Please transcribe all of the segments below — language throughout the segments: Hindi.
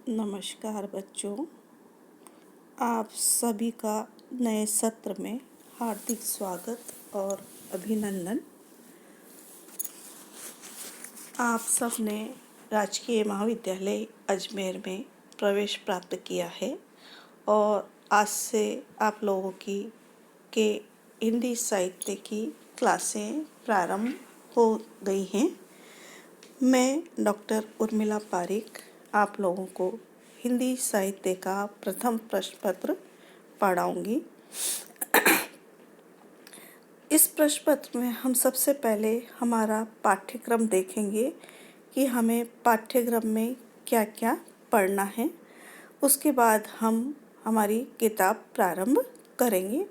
नमस्कार बच्चों, आप सभी का नए सत्र में हार्दिक स्वागत और अभिनंदन। आप सब ने राजकीय महाविद्यालय अजमेर में प्रवेश प्राप्त किया है और आज से आप लोगों के हिंदी साहित्य की क्लासें प्रारंभ हो गई हैं। मैं डॉक्टर उर्मिला पारिक आप लोगों को हिंदी साहित्य का प्रथम प्रश्न पत्र पढ़ाऊंगी। इस प्रश्न पत्र में हम सबसे पहले हमारा पाठ्यक्रम देखेंगे कि हमें पाठ्यक्रम में क्या क्या पढ़ना है। उसके बाद हम हमारी किताब प्रारंभ करेंगे।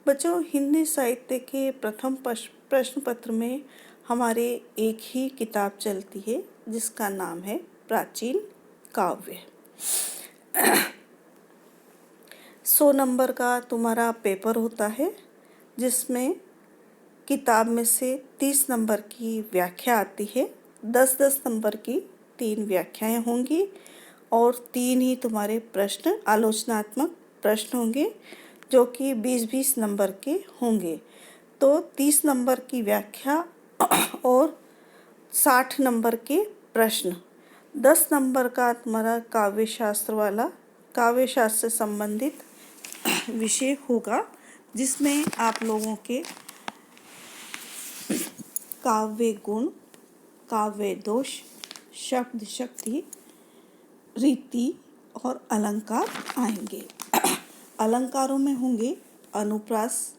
बच्चों, हिंदी साहित्य के प्रथम प्रश्न पत्र में हमारे एक ही किताब चलती है जिसका नाम है प्राचीन काव्य। 100 नंबर का तुम्हारा पेपर होता है जिसमें किताब में से 30 नंबर की व्याख्या आती है। 10-10 नंबर की 3 व्याख्याएं होंगी और 3 ही तुम्हारे प्रश्न आलोचनात्मक प्रश्न होंगे जो कि 20-20 नंबर के होंगे। तो 30 नंबर की व्याख्या और 60 नंबर के प्रश्न। 10 नंबर का तुम्हारा काव्य शास्त्र से संबंधित विषय होगा जिसमें आप लोगों के काव्य गुण, काव्य दोष, शब्द शक्ति, रीति और अलंकार आएंगे। अलंकारों में होंगे अनुप्रास,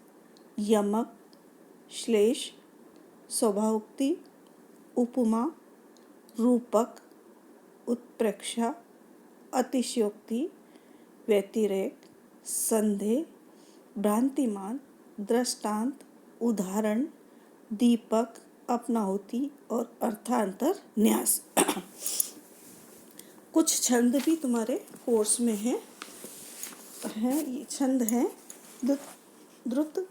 यमक, श्लेष, स्वभावोक्ति, उपमा, रूपक, उत्प्रेक्षा, अतिशयोक्ति, व्यतिरेक, संदेह, भ्रांतिमान, दृष्टांत, उदाहरण, दीपक, अपनाहुति और अर्थांतर न्यास। कुछ छंद भी तुम्हारे कोर्स में हैं। ये छंद हैं द्रुत,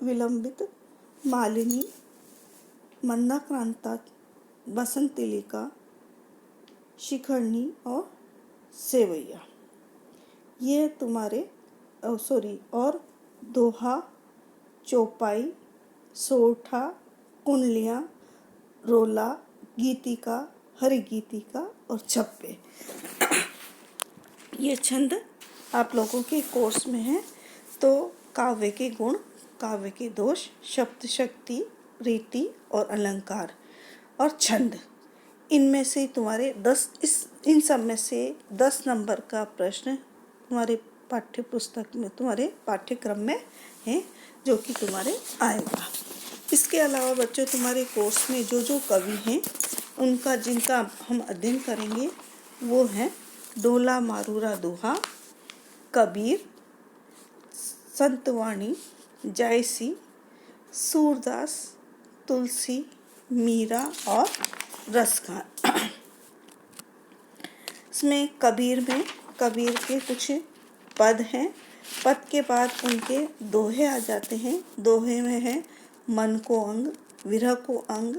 विलंबित, मालिनी, मंदाक्रांता, बसंतिलिका, शिखरणी और सेवैया। ये तुम्हारे और दोहा, चौपाई, सोरठा, कुंडलियाँ, रोला, गीतिका, हरिगीतिका और छप्पे। ये छंद आप लोगों के कोर्स में है। तो काव्य के गुण, काव्य के दोष, शब्द शक्ति, रीति और अलंकार और छंद, इनमें से तुम्हारे इन सब में से 10 नंबर का प्रश्न तुम्हारे पाठ्य पुस्तक में, तुम्हारे पाठ्यक्रम में है जो कि तुम्हारे आएगा। इसके अलावा बच्चों, तुम्हारे कोर्स में जो कवि हैं जिनका हम अध्ययन करेंगे वो हैं ढोला मारूरा दोहा, कबीर, संतवाणी, जायसी, सूरदास, तुलसी, मीरा और रसखान। इसमें कबीर के कुछ पद हैं। पद के बाद उनके दोहे आ जाते हैं। दोहे में है मन को अंग, विरह को अंग,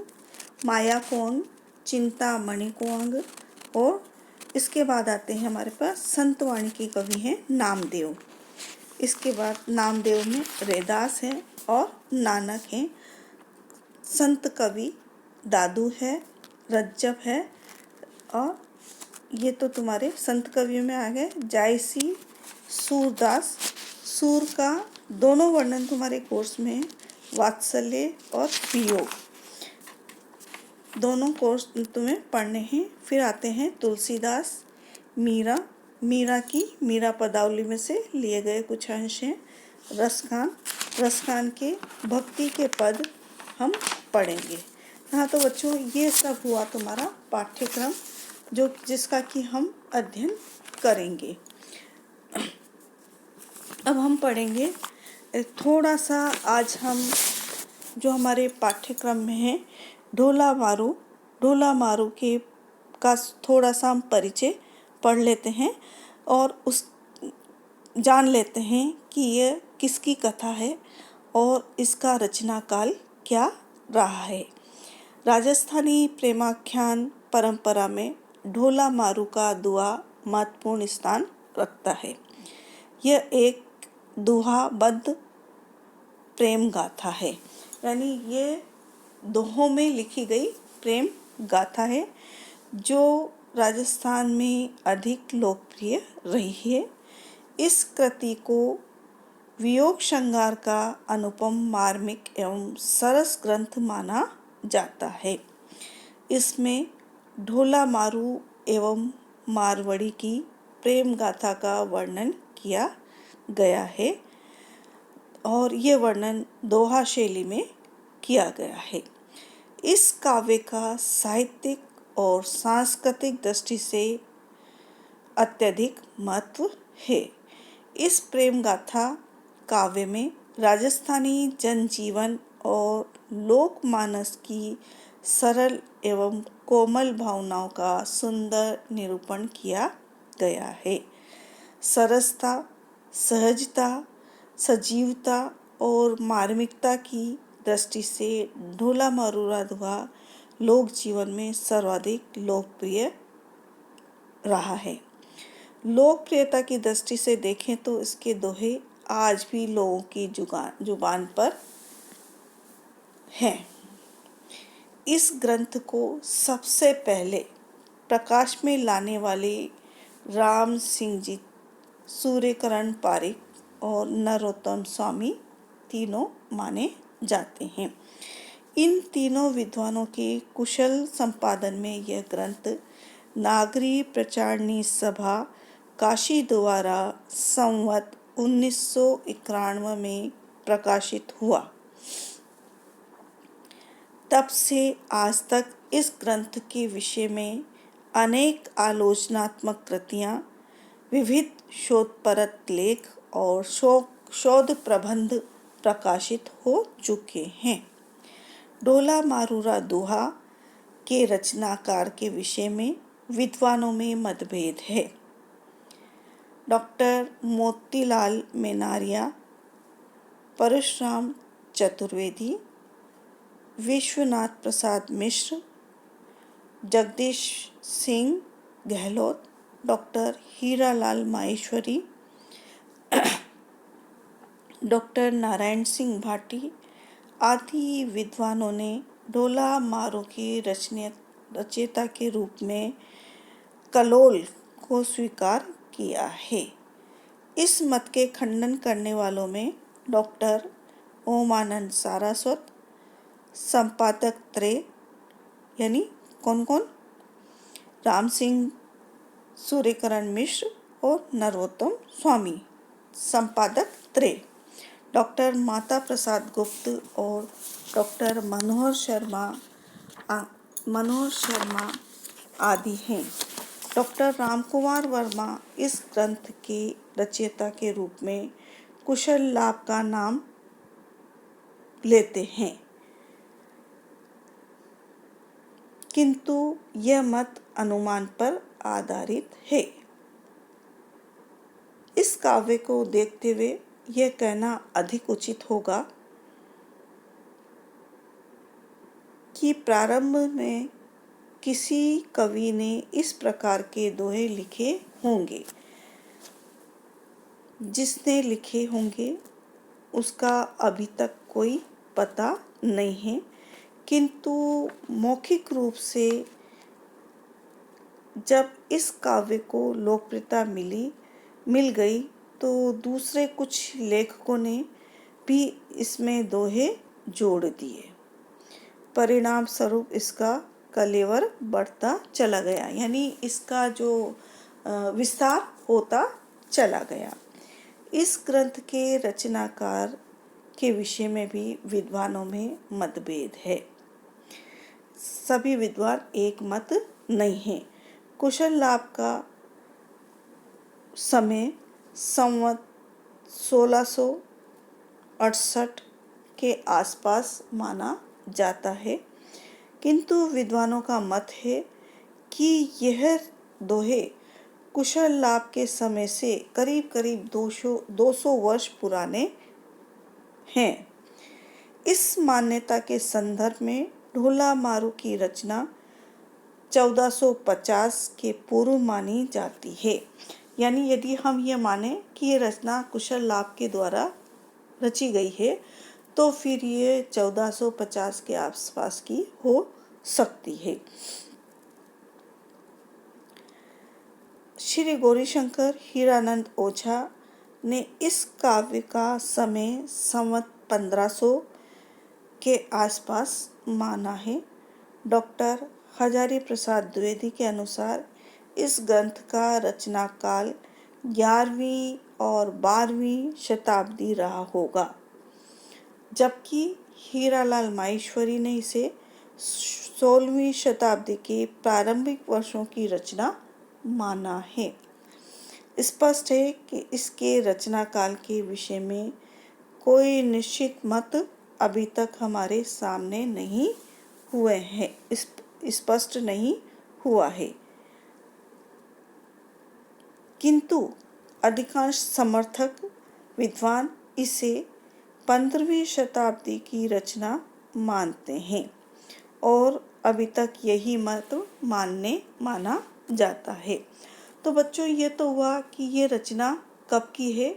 माया को अंग, चिंता मणि को अंग। और इसके बाद आते हैं हमारे पास संतवाणी के कवि हैं नामदेव। इसके बाद नामदेव में रैदास है और नानक हैं। संत कवि दादू है, रज्जब है और ये तो तुम्हारे संत कवियों में आ गए। जायसी, सूरदास, सूर का दोनों वर्णन तुम्हारे कोर्स में है, वात्सल्य और वियोग, दोनों कोर्स तुम्हें पढ़ने हैं। फिर आते हैं तुलसीदास, मीरा की मीरा पदावली में से लिए गए कुछ अंश हैं। रसखान के भक्ति के पद हम पढ़ेंगे। हाँ, तो बच्चों, ये सब हुआ तुम्हारा पाठ्यक्रम जिसका कि हम अध्ययन करेंगे। अब हम पढ़ेंगे थोड़ा सा। आज हम जो हमारे पाठ्यक्रम में है ढोला मारू के का थोड़ा सा हम परिचय पढ़ लेते हैं और जान लेते हैं कि यह किसकी कथा है और इसका रचना काल क्या रहा है। राजस्थानी प्रेमाख्यान परंपरा में ढोला मारू का दुआ महत्वपूर्ण स्थान रखता है। यह एक दोहाबद्ध प्रेम गाथा है, यानी ये दोहों में लिखी गई प्रेम गाथा है जो राजस्थान में अधिक लोकप्रिय रही है। इस कृति को वियोग श्रृंगार का अनुपम मार्मिक एवं सरस ग्रंथ माना जाता है। इसमें ढोला मारू एवं मारवाड़ी की प्रेम गाथा का वर्णन किया गया है और ये वर्णन दोहा शैली में किया गया है। इस काव्य का साहित्यिक और सांस्कृतिक दृष्टि से अत्यधिक महत्व है। इस प्रेम गाथा काव्य में राजस्थानी जनजीवन और लोकमानस की सरल एवं कोमल भावनाओं का सुंदर निरूपण किया गया है। सरसता, सहजता, सजीवता और मार्मिकता की दृष्टि से ढोला मारूरा दुआ लोक जीवन में सर्वाधिक लोकप्रिय रहा है। लोकप्रियता की दृष्टि से देखें तो इसके दोहे आज भी लोगों की जुबान पर हैं। इस ग्रंथ को सबसे पहले प्रकाश में लाने वाले राम सिंह जी, सूर्यकरण पारिक और नरोत्तम स्वामी तीनों माने जाते हैं। इन तीनों विद्वानों के कुशल संपादन में यह ग्रंथ नागरी प्रचारणी सभा काशी द्वारा संवत 1991 में प्रकाशित हुआ। तब से आज तक इस ग्रंथ के विषय में अनेक आलोचनात्मक कृतियाँ, विविध शोधपरक लेख और शोध प्रबंध प्रकाशित हो चुके हैं। ढोला मारूरा दोहा के रचनाकार के विषय में विद्वानों में मतभेद है। Doctor Motilal Menaria, Parshuram Chaturvedi, Vishwanath Prasad Mishra, Jagdish Singh Gehlot, doctor Hiralal Maheshwari, doctor Narayan Singh Bhati आदि विद्वानों ने ढोला मारू की रचयिता के रूप में कलोल को स्वीकार किया है। इस मत के खंडन करने वालों में डॉक्टर ओमानंद सारस्वत, संपादक त्रय यानी कौन कौन, राम सिंह सूर्यकरण मिश्र और नरोत्तम स्वामी, संपादक त्रय, डॉक्टर माता प्रसाद गुप्त और डॉक्टर मनोहर शर्मा आदि हैं। डॉक्टर रामकुमार वर्मा इस ग्रंथ के रचयिता के रूप में कुशल लाभ का नाम लेते हैं, किंतु यह मत अनुमान पर आधारित है। इस काव्य को देखते हुए यह कहना अधिक उचित होगा कि प्रारंभ में किसी कवि ने इस प्रकार के दोहे लिखे होंगे। जिसने लिखे होंगे उसका अभी तक कोई पता नहीं है, किंतु मौखिक रूप से जब इस काव्य को लोकप्रियता मिल गई तो दूसरे कुछ लेखकों ने भी इसमें दोहे जोड़ दिए। परिणाम स्वरूप इसका कलेवर बढ़ता चला गया, यानी इसका जो विस्तार होता चला गया। इस ग्रंथ के रचनाकार के विषय में भी विद्वानों में मतभेद है। सभी विद्वान एक मत नहीं है। कुशल लाभ का समय संवत 1668 के आसपास माना जाता है, किंतु विद्वानों का मत है कि यह दोहे कुशल लाभ के समय से करीब करीब 200 वर्ष पुराने हैं। इस मान्यता के संदर्भ में ढोला मारू की रचना 1450 के पूर्व मानी जाती है। यानी यदि हम ये माने कि ये रचना कुशल लाभ के द्वारा रची गई है तो फिर ये 1450 के आसपास की हो सकती है। श्री गौरीशंकर हीरानंद ओझा ने इस काव्य का समय संवत 1500 के आसपास माना है। डॉक्टर हजारी प्रसाद द्विवेदी के अनुसार इस ग्रंथ का रचना काल 11वीं और 12वीं शताब्दी रहा होगा, जबकि हीरालाल माहेश्वरी ने इसे 16वीं शताब्दी के प्रारंभिक वर्षों की रचना माना है। स्पष्ट है कि इसके रचना काल के विषय में कोई निश्चित मत अभी तक हमारे सामने नहीं हुए हैं, स्पष्ट नहीं हुआ है, किंतु अधिकांश समर्थक विद्वान इसे 15वीं शताब्दी की रचना मानते हैं और अभी तक यही मत माना जाता है। तो बच्चों, ये तो हुआ कि ये रचना कब की है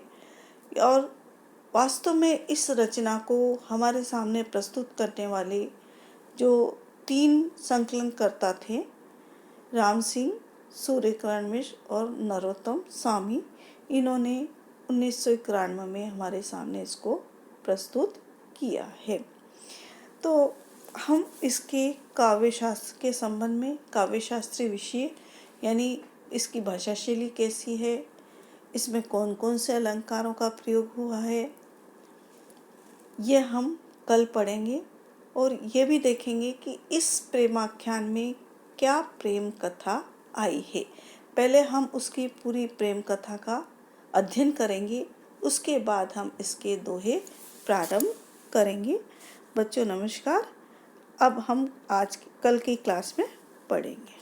और वास्तव में इस रचना को हमारे सामने प्रस्तुत करने वाले जो 3 संकलनकर्ता थे, राम सिंह, सूर्यकिरण मिश्र और नरोत्तम स्वामी, इन्होंने 1991 में हमारे सामने इसको प्रस्तुत किया है। तो हम इसके काव्य शास्त्र के संबंध में, काव्य शास्त्रीय विषय यानी इसकी भाषा शैली कैसी है, इसमें कौन कौन से अलंकारों का प्रयोग हुआ है, ये हम कल पढ़ेंगे और ये भी देखेंगे कि इस प्रेमाख्यान में क्या प्रेम कथा आई है। पहले हम उसकी पूरी प्रेम कथा का अध्ययन करेंगे, उसके बाद हम इसके दोहे प्रारंभ करेंगे। बच्चों नमस्कार। अब हम कल की क्लास में पढ़ेंगे।